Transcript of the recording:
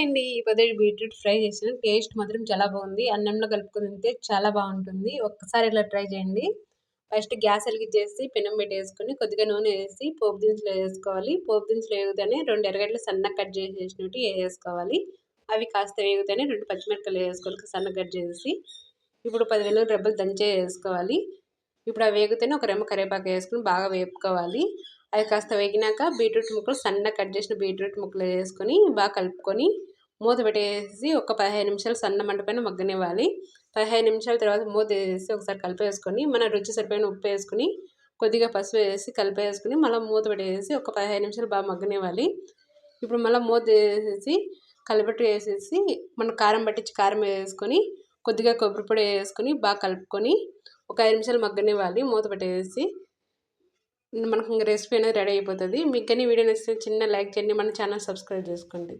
అండి ఈ పొద్దు బీట్రూట్ ఫ్రై చేసాను. టేస్ట్ మాత్రం చాలా బాగుంది. అన్నంలో కలుపుకొని తింటే చాలా బాగుంటుంది. ఒక్కసారి ఇలా ట్రై చేయండి. ఫస్ట్ గ్యాస్ వెలిగించేసి పెనం పెట్టేసుకొని కొద్దిగా నూనె వేసి పోపు దినుసులు వేసుకోవాలి. పోపు దినుసులు వేగుతూనే 2 ఎర్రగడ్డలు సన్నగా కట్ చేసేసినట్టు వేసేసుకోవాలి. అవి కాస్త వేగుతూనే 2 పచ్చిమిరపకాయలు వేసుకొని సన్నగా కట్ చేసి ఇప్పుడు 10 వెల్లుల్లి రెబ్బలు దంచే వేసుకోవాలి. ఇప్పుడు అవి వేగితేనే ఒక రెమ్మ కరివేపాకు వేసుకొని బాగా వేపుకోవాలి. అది కాస్త వేగినాక బీట్రూట్ ముక్కలు సన్నగా కట్ చేసిన బీట్రూట్ ముక్కలు వేసుకొని బాగా కలుపుకొని మూత పెట్టేసి ఒక 15 నిమిషాలు సన్న మంట పైన మగ్గనివ్వాలి. 15 నిమిషాల తర్వాత మూత వేసి ఒకసారి కలిపేసుకొని మన రుచి సరిపోయిన ఉప్పు వేసుకొని కొద్దిగా పసుపు వేసి కలిపేసుకొని మళ్ళీ మూత పెట్టేసి ఒక 15 నిమిషాలు బాగా మగ్గనివ్వాలి. ఇప్పుడు మళ్ళీ మూత వేసేసి కలిపెట్టి వేసేసి మనం కారం పట్టించి కారం వేసుకొని కొద్దిగా కొబ్బరి పొడి వేసుకొని బాగా కలుపుకొని ఒక 5 నిమిషాలు మగ్గనివ్వాలి. మూత పెట్టేసి మనకు రెసిపీ అనేది రెడీ అయిపోతుంది. మీకు కానీ వీడియో నచ్చితే చిన్న లైక్ చేయండి, మన ఛానల్ సబ్స్క్రైబ్ చేసుకోండి.